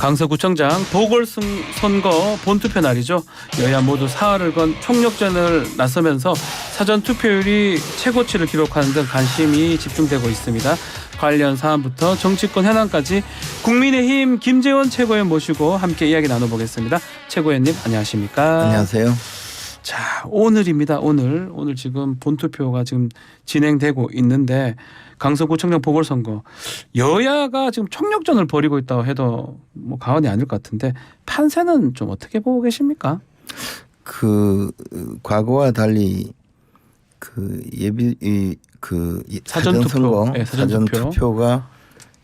강서구청장 보궐선거 본투표 날이죠. 여야 모두 사활을 건 총력전을 나서면서 사전 투표율이 최고치를 기록하는 등 관심이 집중되고 있습니다. 관련 사안부터 정치권 현안까지 국민의힘 김재원 최고위원 모시고 함께 이야기 나눠보겠습니다. 최고위원님 안녕하십니까? 안녕하세요. 자, 오늘입니다. 오늘 지금 본투표가 지금 진행되고 있는데 강서구청장 보궐선거 여야가 지금 총력전을 벌이고 있다고 해도 뭐 과언이 아닐 것 같은데 판세는 좀 어떻게 보고 계십니까? 그 과거와 달리 그 사전 선거 사전 투표가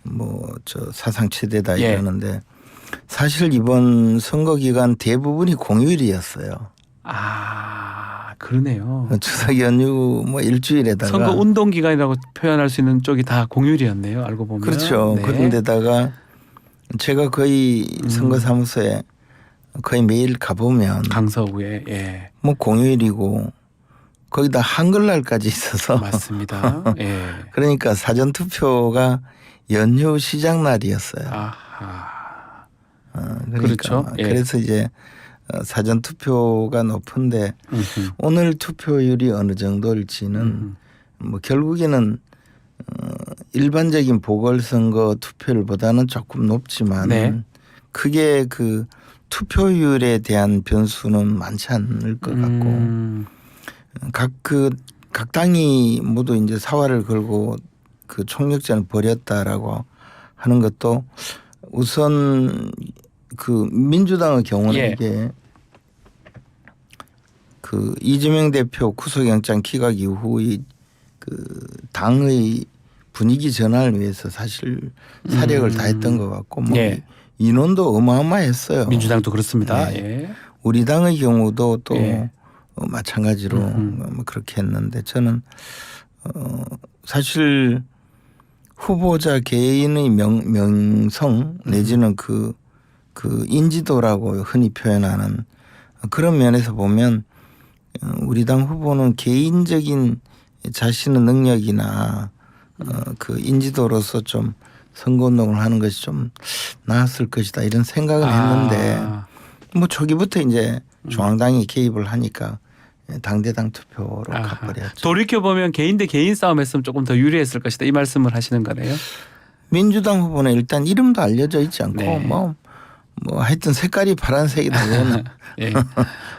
뭐 저 사상 최대다 이러는데 사실 이번 선거 기간 대부분이 공휴일이었어요. 아, 그러네요. 추석 연휴 뭐 일주일에다가 선거 운동 기간이라고 표현할 수 있는 쪽이 다 공휴일이었네요. 알고 보면. 그렇죠. 네. 그런데다가 제가 거의 선거사무소에 거의 매일 가보면 강서구에 뭐 공휴일이고 거기다 한글날까지 있어서 맞습니다. 예. 그러니까 사전 투표가 연휴 시작 날이었어요. 아하. 그러니까 그렇죠. 예. 그래서 이제 사전 투표가 높은데 오늘 투표율이 어느 정도일지는 뭐 결국에는 일반적인 보궐선거 투표율보다는 조금 높지만 네. 크게 그 투표율에 대한 변수는 많지 않을 것 같고 각 당이 모두 이제 사활을 걸고 그 총력전을 벌였다라고 하는 것도 우선 그 민주당의 경우는 이게 그 이재명 대표 구속영장 기각 이후의 그 당의 분위기 전환을 위해서 사실 사력을 다했던 것 같고 뭐 인원도 어마어마했어요. 민주당도 그렇습니다. 네. 예. 우리 당의 경우도 또 마찬가지로 뭐 그렇게 했는데 저는 사실 후보자 개인의 명성 내지는 그 인지도라고 흔히 표현하는 그런 면에서 보면 우리 당 후보는 개인적인 자신의 능력이나 그 인지도로서 좀 선거운동을 하는 것이 좀 나았을 것이다 이런 생각은 했는데 뭐 초기부터 이제 중앙당이 개입을 하니까 당대당 투표로 가버렸죠. 돌이켜보면 개인 대 개인 싸움했으면 조금 더 유리했을 것이다 이 말씀을 하시는 거네요. 민주당 후보는 일단 이름도 알려져 있지 않고 뭐 하여튼 색깔이 파란색이다 이거는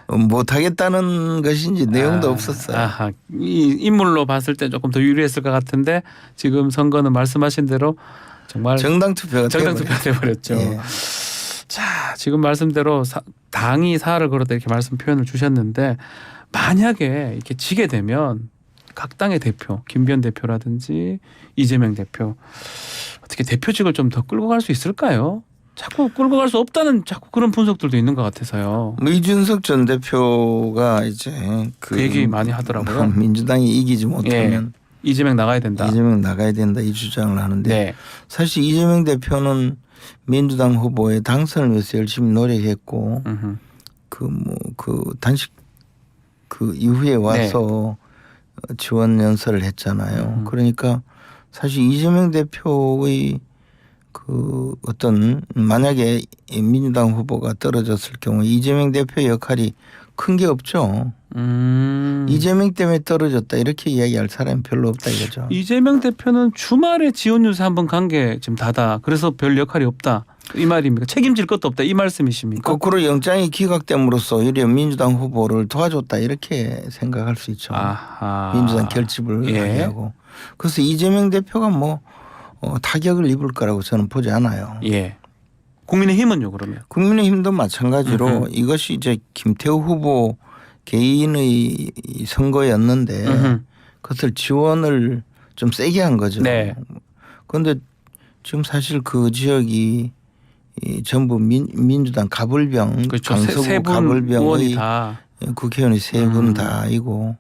못하겠다는 것인지 내용도 없었어요. 아하. 이 인물로 봤을 때 조금 더 유리했을 것 같은데 지금 선거는 말씀하신 대로 정말 정당 투표가 돼버렸죠. 자, 지금 말씀대로 당이 사활을 걸었다 이렇게 말씀 표현을 주셨는데 만약에 이렇게 지게 되면 각 당의 대표 김변 대표라든지 이재명 대표 어떻게 대표직을 좀 더 끌고 갈 수 있을까요? 자꾸 끌고 갈 수 없다는 자꾸 그런 분석들도 있는 것 같아서요. 이준석 전 대표가 이제 그 얘기 많이 하더라고요. 민주당이 이기지 못하면 이재명 나가야 된다. 이재명 나가야 된다 이 주장을 하는데 사실 이재명 대표는 민주당 후보의 당선을 위해서 열심히 노력했고 단식 그 이후에 와서 지원 연설을 했잖아요. 그러니까 사실 이재명 대표의 그 어떤 만약에 민주당 후보가 떨어졌을 경우 이재명 대표의 역할이 큰 게 없죠. 이재명 때문에 떨어졌다 이렇게 이야기할 사람이 별로 없다 이거죠. 이재명 대표는 주말에 지원 유세 한번 간 게 지금 다다. 그래서 별 역할이 없다. 이 말입니까? 책임질 것도 없다. 이 말씀이십니까? 거꾸로 영장이 기각됨으로써 오히려 민주당 후보를 도와줬다 이렇게 생각할 수 있죠. 민주당 결집을 하게. 그래서 이재명 대표가 뭐 타격을 입을 거라고 저는 보지 않아요. 국민의힘은요 그러면? 국민의힘도 마찬가지로 이것이 이제 김태우 후보 개인의 선거였는데 그것을 지원을 좀 세게 한 거죠. 그런데 지금 사실 그 지역이 전부 민주당 가불병, 강서구 가불병의 국회의원이 세 분 다이고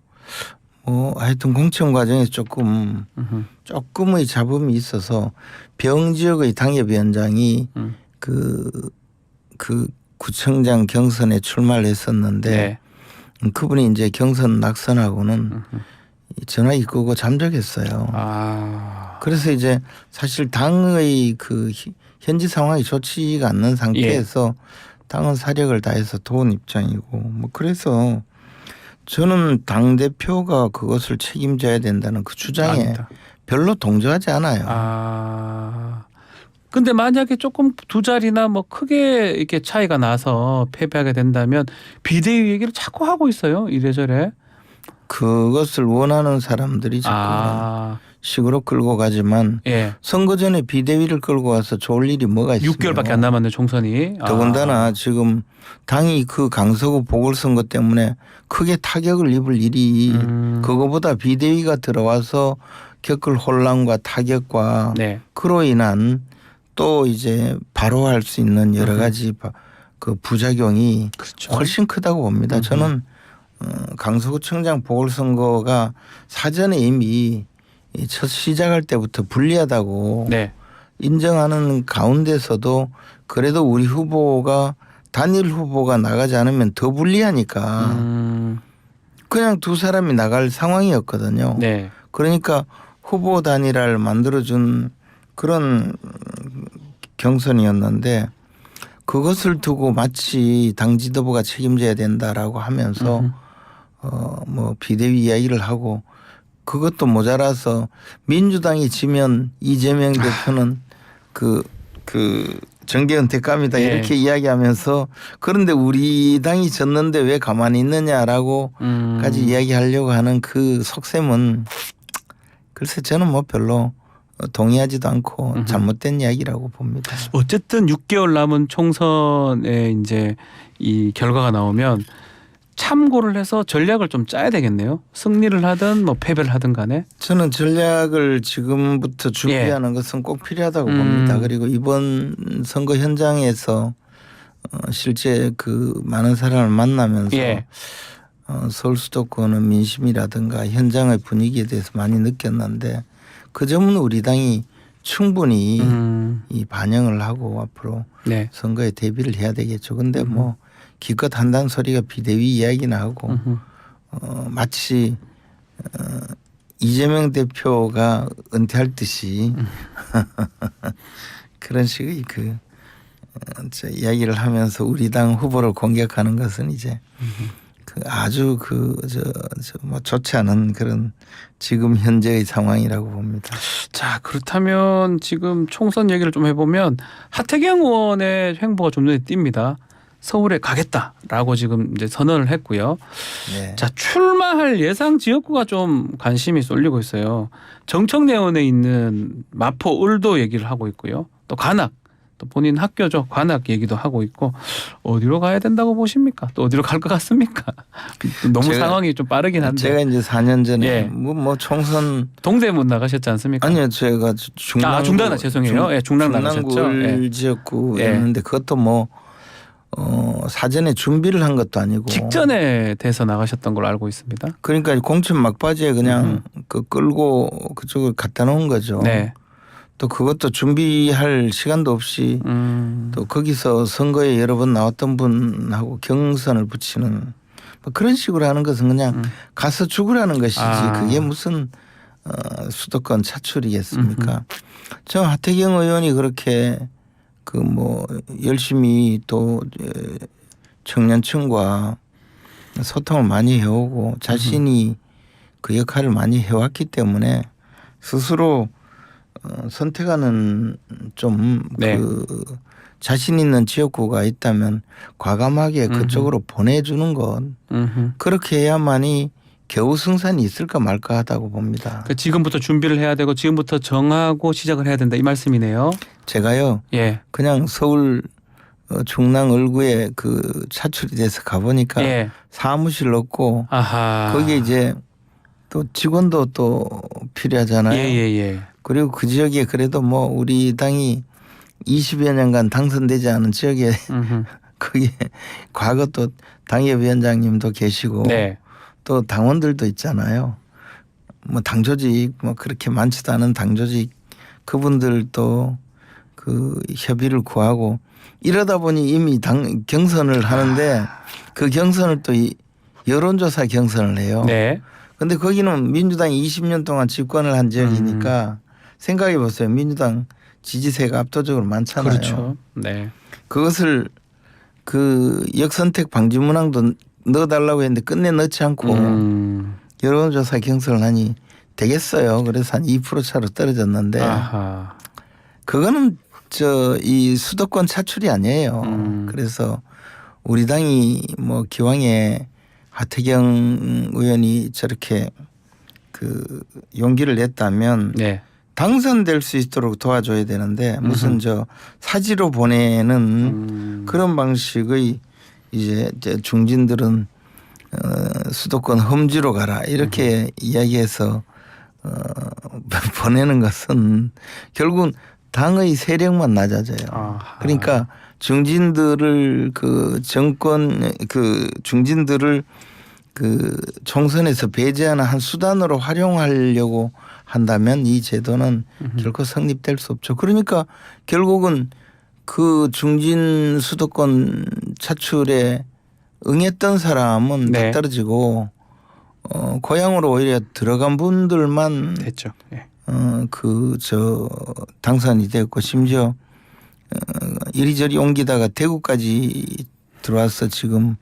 뭐 하여튼 공천 과정에서 조금의 잡음이 있어서 병 지역의 당협위원장이 그 구청장 경선에 출마를 했었는데 그분이 이제 경선 낙선하고는 전화기 끄고 잠적했어요. 그래서 이제 사실 당의 그 현지 상황이 좋지가 않는 상태에서 당은 사력을 다해서 도운 입장이고 뭐 그래서 저는 당 대표가 그것을 책임져야 된다는 그 주장에 아니다. 별로 동조하지 않아요. 아. 근데 만약에 조금 두 자리나 뭐 크게 이렇게 차이가 나서 패배하게 된다면 비대위 얘기를 자꾸 하고 있어요. 이래저래. 그것을 원하는 사람들이 자꾸 아. 식으로 끌고 가지만 예. 선거 전에 비대위를 끌고 와서 좋을 일이 뭐가 있어요. 6개월밖에 안 남았네 총선이. 더군다나 지금 당이 그 강서구 보궐선거 때문에 크게 타격을 입을 일이 그거보다 비대위가 들어와서 겪을 혼란과 타격과 네. 그로 인한 또 이제 바로 할 수 있는 여러 가지 그 부작용이 그렇죠. 훨씬 크다고 봅니다. 저는 강서구청장 보궐선거가 사전에 이미 첫 시작할 때부터 불리하다고 네. 인정하는 가운데서도 그래도 우리 후보가 단일 후보가 나가지 않으면 더 불리하니까 그냥 두 사람이 나갈 상황이었거든요. 네. 그러니까 후보 단일화를 만들어준 그런 경선이었는데 그것을 두고 마치 당 지도부가 책임져야 된다라고 하면서 뭐 비대위 이야기를 하고 그것도 모자라서 민주당이 지면 이재명 대표는 그 정계은 대감이다 예. 이렇게 이야기하면서 그런데 우리 당이 졌는데 왜 가만히 있느냐라고까지 이야기하려고 하는 그 속셈은 글쎄 저는 뭐 별로 동의하지도 않고 잘못된 이야기라고 봅니다. 어쨌든 6개월 남은 총선에 이제 이 결과가 나오면 참고를 해서 전략을 좀 짜야 되겠네요. 승리를 하든 뭐 패배를 하든 간에. 저는 전략을 지금부터 준비하는 것은 꼭 필요하다고 봅니다. 그리고 이번 선거 현장에서 실제 그 많은 사람을 만나면서 서울 수도권의 민심이라든가 현장의 분위기에 대해서 많이 느꼈는데 그 점은 우리 당이 충분히 이 반영을 하고 앞으로 네. 선거에 대비를 해야 되겠죠. 근데 뭐 기껏 한다는 소리가 비대위 이야기나 하고 마치 이재명 대표가 은퇴할 듯이 그런 식의 저 이야기를 하면서 우리 당 후보를 공격하는 것은 이제 아주 뭐 좋지 않은 그런 지금 현재의 상황이라고 봅니다. 자, 그렇다면 지금 총선 얘기를 좀 해보면 하태경 의원의 행보가 좀 눈에 띕니다. 서울에 가겠다라고 지금 이제 선언을 했고요. 네. 자, 출마할 예상 지역구가 좀 관심이 쏠리고 있어요. 정청래원에 있는 마포 을도 얘기를 하고 있고요. 또 관악, 또 본인 학교죠. 관악 얘기도 하고 있고 어디로 가야 된다고 보십니까? 또 어디로 갈 것 같습니까? 너무 상황이 좀 빠르긴 한데. 제가 이제 4년 전에 뭐 총선 동대문 나가셨지 않습니까? 아니요, 제가 중당 죄송해요. 중당 나가셨죠. 중랑구 지역구였는데 그것도 뭐 사전에 준비를 한 것도 아니고 직전에 돼서 나가셨던 걸로 알고 있습니다. 그러니까 공천 막바지에 그냥 그 끌고 그쪽을 갖다 놓은 거죠. 네. 또 그것도 준비할 시간도 없이 또 거기서 선거에 여러 번 나왔던 분하고 경선을 붙이는 뭐 그런 식으로 하는 것은 그냥 가서 죽으라는 것이지 그게 무슨 수도권 차출이겠습니까? 저 하태경 의원이 그렇게 그 뭐 열심히 또 청년층과 소통을 많이 해오고 자신이 그 역할을 많이 해왔기 때문에 스스로 선택하는 좀 그 자신 있는 지역구가 있다면 과감하게 그쪽으로 보내주는 것 그렇게 해야만이 겨우 승산이 있을까 말까 하다고 봅니다. 그러니까 지금부터 준비를 해야 되고 지금부터 정하고 시작을 해야 된다 이 말씀이네요. 제가요. 예. 그냥 서울 중랑 을구에 그 차출이 돼서 가보니까 사무실 없고 거기에 이제 또 직원도 또 필요하잖아요. 예. 그리고 그 지역에 그래도 뭐 우리 당이 20여 년간 당선되지 않은 지역에 거기에 과거 또 당협위원장님도 계시고 또 당원들도 있잖아요. 뭐 당조직 뭐 그렇게 많지도 않은 당조직 그분들도 그 협의를 구하고 이러다 보니 이미 당 경선을 하는데 그 경선을 또 여론조사 경선을 해요. 근데 거기는 민주당이 20년 동안 집권을 한 지역이니까 생각해 보세요. 민주당 지지세가 압도적으로 많잖아요. 그렇죠. 네. 그것을 그 역선택 방지 문항도 넣어달라고 했는데 끝내 넣지 않고 여론조사 경선을 하니 되겠어요. 그래서 한 2% 차로 떨어졌는데 아하. 그거는 이 수도권 차출이 아니에요. 그래서 우리 당이 뭐 기왕에 하태경 의원이 저렇게 그 용기를 냈다면 네. 당선될 수 있도록 도와줘야 되는데 무슨 사지로 보내는 그런 방식의 이제 중진들은 수도권 험지로 가라 이렇게 이야기해서 보내는 것은 결국은 당의 세력만 낮아져요. 아하. 그러니까 중진들을 그 정권 그 중진들을 그 총선에서 배제하는 한 수단으로 활용하려고 한다면 이 제도는 결코 성립될 수 없죠. 그러니까 결국은 그 중진 수도권 차출에 응했던 사람은 네. 다 떨어지고 고향으로 오히려 들어간 분들만 됐죠. 예. 당선이 됐고 심지어 이리저리 옮기다가 대구까지 들어와서 지금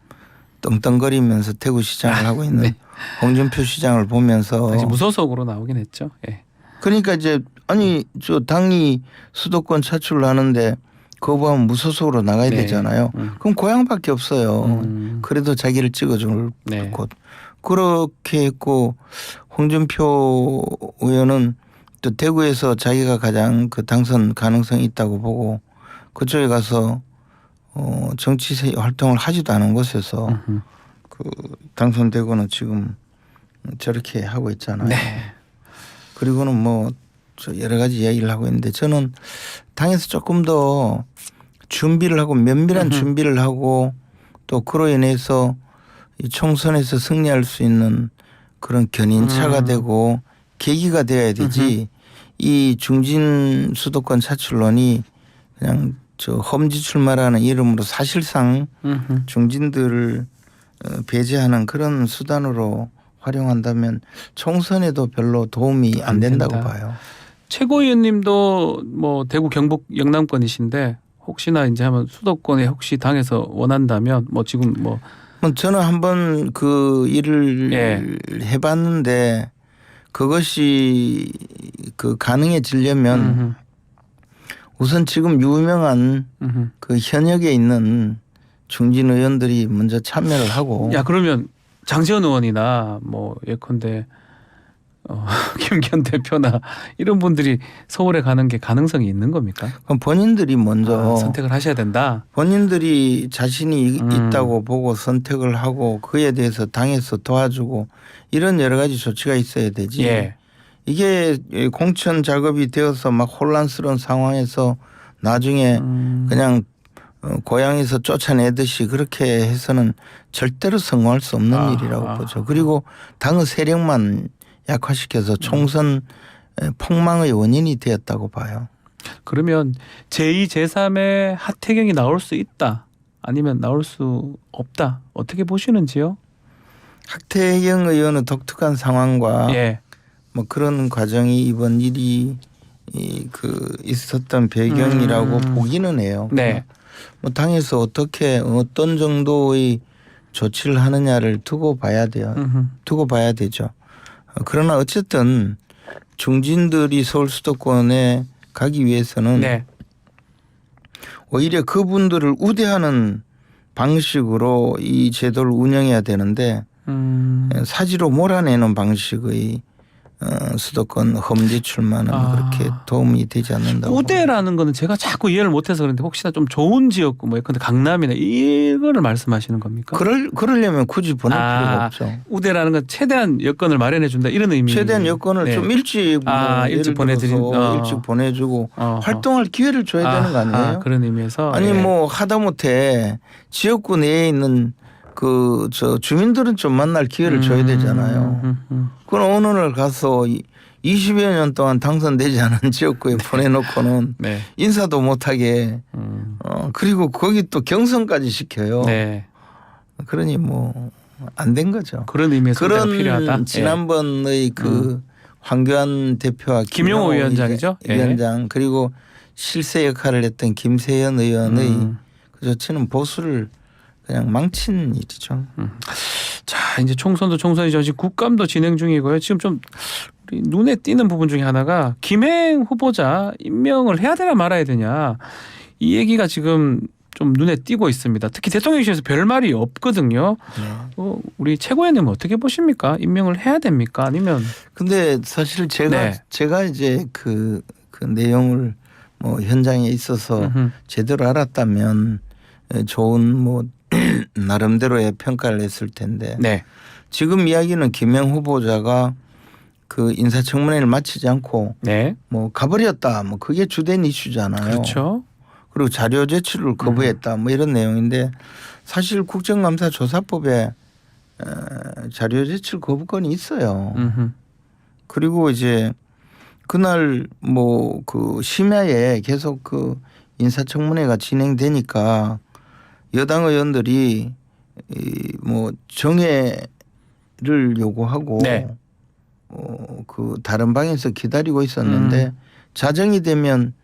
떵떵거리면서 대구 시장을 하고 있는 네. 홍준표 시장을 보면서 당시 무소속으로 나오긴 했죠. 예. 그러니까 이제 아니 당이 수도권 차출을 하는데 거부하면 무소속으로 나가야 네. 되잖아요. 그럼 고향밖에 없어요. 그래도 자기를 찍어줄 네. 곳. 그렇게 했고 홍준표 의원은 또 대구에서 자기가 가장 그 당선 가능성이 있다고 보고 그쪽에 가서 정치 활동을 하지도 않은 곳에서 그 당선되고는 지금 저렇게 하고 있잖아요. 네. 그리고는 뭐 여러 가지 이야기를 하고 있는데 저는 당에서 조금 더 준비를 하고 면밀한 준비를 하고 또 그로 인해서 이 총선에서 승리할 수 있는 그런 견인차가 되고 계기가 되어야 되지 이 중진 수도권 차출론이 그냥 험지 출마라는 이름으로 사실상 중진들을 배제하는 그런 수단으로 활용한다면 총선에도 별로 도움이 안 된다고 된다. 봐요. 최고위원님도 뭐 대구 경북 영남권이신데 혹시나 이제 한번 수도권에 혹시 당에서 원한다면 뭐 지금 뭐 저는 한번 그 일을 해봤는데 그것이 그 가능해지려면 우선 지금 유명한 그 현역에 있는 중진 의원들이 먼저 참여를 하고. 야 그러면 장시현 의원이나 뭐 예컨대 김기현 대표나 이런 분들이 서울에 가는 게 가능성이 있는 겁니까? 그럼 본인들이 먼저 선택을 하셔야 된다. 본인들이 자신이 있다고 보고 선택을 하고 그에 대해서 당에서 도와주고 이런 여러 가지 조치가 있어야 되지. 예. 이게 공천 작업이 되어서 막 혼란스러운 상황에서 나중에 그냥 고향에서 쫓아내듯이 그렇게 해서는 절대로 성공할 수 없는 일이라고 보죠. 그리고 당의 세력만 약화시켜서 총선 폭망의 원인이 되었다고 봐요. 그러면 제2, 제3의 하태경이 나올 수 있다. 아니면 나올 수 없다. 어떻게 보시는지요? 하태경 의원의 독특한 상황과 예. 뭐 그런 과정이 이번 일이 그 있었던 배경이라고 보기는 해요. 네. 뭐 당에서 어떤 정도의 조치를 하느냐를 두고 봐야 돼요. 두고 봐야 되죠. 그러나 어쨌든 중진들이 서울 수도권에 가기 위해서는 네. 오히려 그분들을 우대하는 방식으로 이 제도를 운영해야 되는데 사지로 몰아내는 방식의 수도권 험지 출마는 그렇게 도움이 되지 않는다고. 우대라는 거는 제가 자꾸 이해를 못해서 그런데 혹시나 좀 좋은 지역구 뭐 예컨대 강남이나 이거를 말씀하시는 겁니까? 그러려면 굳이 보낼 필요가 없죠. 우대라는 건 최대한 여건을 마련해 준다 이런 의미. 최대한 여건을 좀 일찍 일찍 일찍 보내주고 활동할 기회를 줘야 되는 거 아니에요? 그런 의미에서 아니 뭐 하다못해 지역구 내에 있는 주민들은 좀 만날 기회를 줘야 되잖아요. 그건 어느 날 가서 20여 년 동안 당선되지 않은 지역구에 보내놓고는 네. 인사도 못하게 그리고 거기 또 경선까지 시켜요. 네. 그러니 뭐 안 된 거죠. 그런 의미에서 그런 필요하다. 지난번의 그 황교안 대표와 김용호 위원장이죠. 위원장 그리고 실세 역할을 했던 김세연 의원의 음. 그 조치는 보수를 그냥 망친 일이죠. 자, 이제 총선도 총선이죠. 지금 국감도 진행 중이고요. 지금 좀 우리 눈에 띄는 부분 중에 하나가 김행 후보자 임명을 해야 되나 말아야 되냐. 이 얘기가 지금 좀 눈에 띄고 있습니다. 특히 대통령실에서 별 말이 없거든요. 네. 우리 최고위원님은 어떻게 보십니까? 임명을 해야 됩니까? 아니면 근데 사실 제가 이제 그 내용을 뭐 현장에 있어서 음흠. 제대로 알았다면 좋은 뭐 나름대로의 평가를 했을 텐데 네. 지금 이야기는 김영 후보자가 그 인사청문회를 마치지 않고 네. 뭐 가버렸다 뭐 그게 주된 이슈잖아요. 그렇죠. 그리고 자료 제출을 거부했다 뭐 이런 내용인데 사실 국정감사조사법에 자료 제출 거부권이 있어요. 음흠. 그리고 이제 그날 뭐 그 심야에 계속 그 인사청문회가 진행되니까 여당 의원들이 이 뭐 정회를 요구하고 네. 그 다른 방에서 기다리고 있었는데 자정이 되면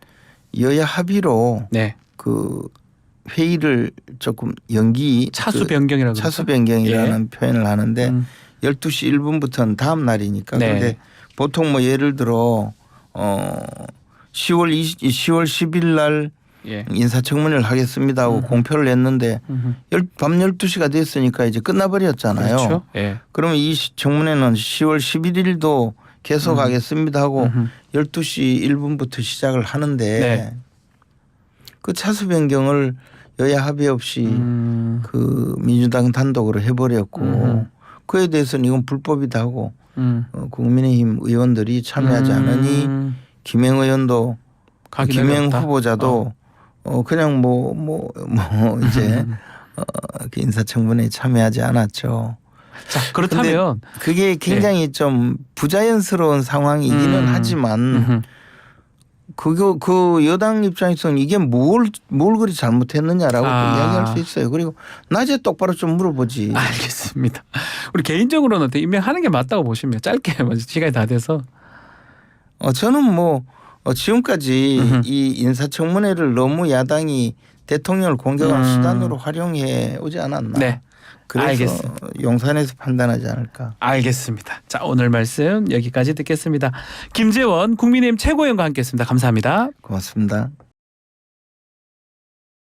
여야 합의로 네. 그 회의를 조금 연기 차수 변경이라고 차수 변경이라는 표현을 하는데 12시 1분부터는 다음 날이니까 네. 그런데 보통 뭐 예를 들어 10월 10일 날 예. 인사청문회를 하겠습니다 하고 공표를 냈는데 밤 12시가 됐으니까 이제 끝나버렸잖아요. 그렇죠. 예. 그러면 이 청문회는 10월 11일도 계속하겠습니다 하고 12시 1분부터 시작을 하는데 네. 그 차수 변경을 여야 합의 없이 그 민주당 단독으로 해버렸고 그에 대해서는 이건 불법이다 하고 국민의힘 의원들이 참여하지 않으니 김행 의원도 김행 후보자도 그냥 뭐 이제 그 인사청문회에 참여하지 않았죠. 자, 그렇다면 그게 굉장히 좀 부자연스러운 상황이기는 하지만 그 여당 입장에서는 이게 뭘 그리 잘못했느냐라고 또 이야기할 수 있어요. 그리고 낮에 똑바로 좀 물어보지. 알겠습니다. 우리 개인적으로는 임명하는 게 맞다고 보시면 짧게 시간이 다 돼서 저는 뭐 지금까지 이 인사청문회를 너무 야당이 대통령을 공격하는 수단으로 활용해 오지 않았나. 네. 그래서 알겠습니다. 용산에서 판단하지 않을까. 알겠습니다. 자, 오늘 말씀 여기까지 듣겠습니다. 김재원 국민의힘 최고위원과 함께했습니다. 감사합니다. 고맙습니다.